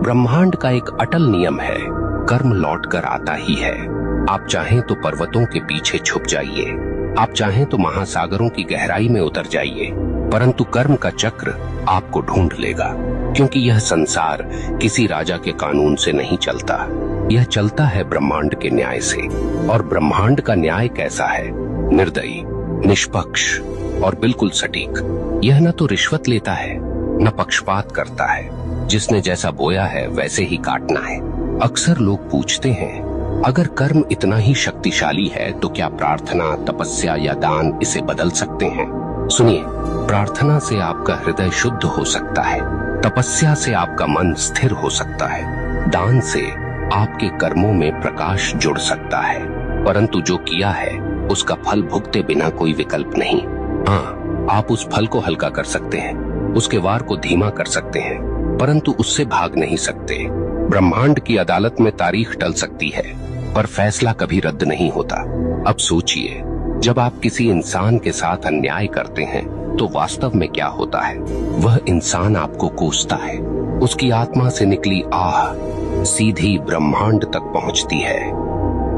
ब्रह्मांड का एक अटल नियम है, कर्म लौट कर आता ही है। आप चाहें तो पर्वतों के पीछे छुप जाइए, आप चाहें तो महासागरों की गहराई में उतर जाइए, परंतु कर्म का चक्र आपको ढूंढ लेगा। क्योंकि यह संसार किसी राजा के कानून से नहीं चलता, यह चलता है ब्रह्मांड के न्याय से। और ब्रह्मांड का न्याय कैसा है? निर्दयी, निष्पक्ष और बिल्कुल सटीक। यह न तो रिश्वत लेता है, न पक्षपात करता है। जिसने जैसा बोया है वैसे ही काटना है। अक्सर लोग पूछते हैं, अगर कर्म इतना ही शक्तिशाली है तो क्या प्रार्थना, तपस्या या दान इसे बदल सकते हैं? सुनिए, प्रार्थना से आपका हृदय शुद्ध हो सकता है, तपस्या से आपका मन स्थिर हो सकता है, दान से आपके कर्मों में प्रकाश जुड़ सकता है, परंतु जो किया है उसका फल भुगते बिना कोई विकल्प नहीं। हाँ, आप उस फल को हल्का कर सकते हैं, उसके वार को धीमा कर सकते हैं, परंतु उससे भाग नहीं सकते। ब्रह्मांड की अदालत में तारीख टल सकती है, पर फैसला कभी रद्द नहीं होता। अब सोचिए, जब आप किसी इंसान के साथ अन्याय करते हैं तो वास्तव में क्या होता है? वह इंसान आपको कोसता है, उसकी आत्मा से निकली आह सीधी ब्रह्मांड तक पहुंचती है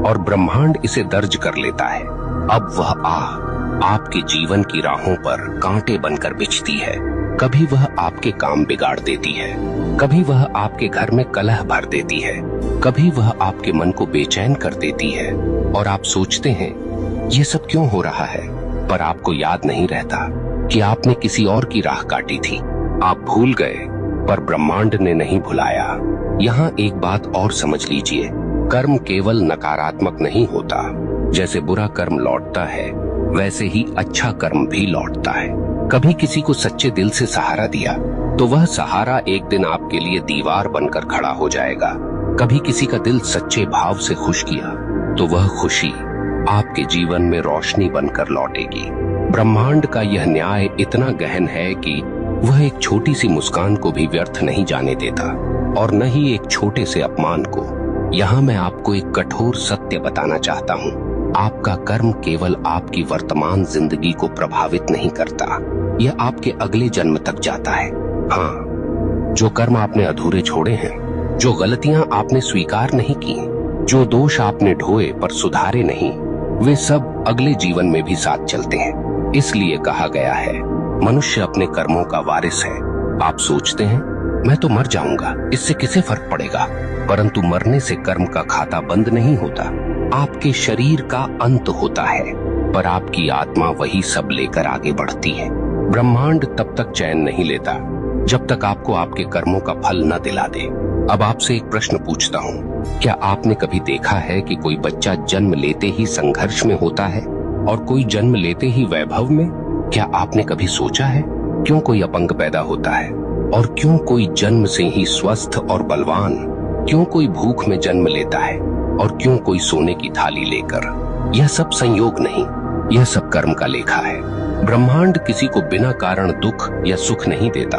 और ब्रह्मांड इसे दर्ज कर लेता है। अब वह आह आपके जीवन की राहों पर कांटे बनकर बिछती है। कभी वह आपके काम बिगाड़ देती है, कभी वह आपके घर में कलह भर देती है, कभी वह आपके मन को बेचैन कर देती है और आप सोचते हैं ये सब क्यों हो रहा है, पर आपको याद नहीं रहता कि आपने किसी और की राह काटी थी। आप भूल गए, पर ब्रह्मांड ने नहीं भुलाया। यहाँ एक बात और समझ लीजिए, कर्म केवल नकारात्मक नहीं होता। जैसे बुरा कर्म लौटता है, वैसे ही अच्छा कर्म भी लौटता है। कभी किसी को सच्चे दिल से सहारा दिया तो वह सहारा एक दिन आपके लिए दीवार बनकर खड़ा हो जाएगा। कभी किसी का दिल सच्चे भाव से खुश किया तो वह खुशी आपके जीवन में रोशनी बनकर लौटेगी। ब्रह्मांड का यह न्याय इतना गहन है कि वह एक छोटी सी मुस्कान को भी व्यर्थ नहीं जाने देता और न ही एक छोटे से अपमान को। यहाँ मैं आपको एक कठोर सत्य बताना चाहता हूँ, आपका कर्म केवल आपकी वर्तमान जिंदगी को प्रभावित नहीं करता, यह आपके अगले जन्म तक जाता है। हाँ, जो कर्म आपने अधूरे छोड़े हैं, जो गलतियां आपने स्वीकार नहीं की, जो दोष आपने ढोए पर सुधारे नहीं, वे सब अगले जीवन में भी साथ चलते हैं। इसलिए कहा गया है, मनुष्य अपने कर्मों का वारिस है। आप सोचते हैं मैं तो मर जाऊंगा, इससे किसे फर्क पड़ेगा, परंतु मरने से कर्म का खाता बंद नहीं होता। आपके शरीर का अंत होता है, पर आपकी आत्मा वही सब लेकर आगे बढ़ती है। ब्रह्मांड तब तक चैन नहीं लेता जब तक आपको आपके कर्मों का फल न दिला दे। अब आपसे एक प्रश्न पूछता हूँ, क्या आपने कभी देखा है कि कोई बच्चा जन्म लेते ही संघर्ष में होता है और कोई जन्म लेते ही वैभव में? क्या आपने कभी सोचा है क्यों कोई अपंग पैदा होता है और क्यों कोई जन्म से ही स्वस्थ और बलवान? क्यों कोई भूख में जन्म लेता है और क्यों कोई सोने की थाली लेकर? यह सब संयोग नहीं, यह सब कर्म का लेखा है। ब्रह्मांड किसी को बिना कारण दुख या सुख नहीं देता।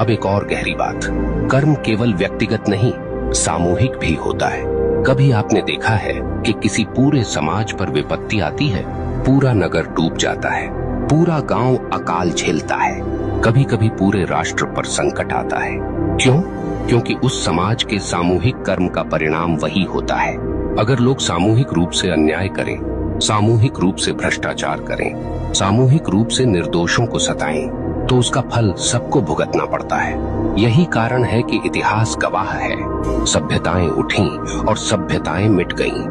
अब एक और गहरी बात, कर्म केवल व्यक्तिगत नहीं, सामूहिक भी होता है। कभी आपने देखा है कि किसी पूरे समाज पर विपत्ति आती है, पूरा नगर डूब जाता है, पूरा गांव अकाल झेलता है, कभी कभी पूरे राष्ट्र पर संकट आता है। क्यों? क्योंकि उस समाज के सामूहिक कर्म का परिणाम वही होता है। अगर लोग सामूहिक रूप से अन्याय करें, सामूहिक रूप से भ्रष्टाचार करें, सामूहिक रूप से निर्दोषों को सताएं, तो उसका फल सबको भुगतना पड़ता है। यही कारण है कि इतिहास गवाह है, सभ्यताएं उठी और सभ्यताएं मिट गईं,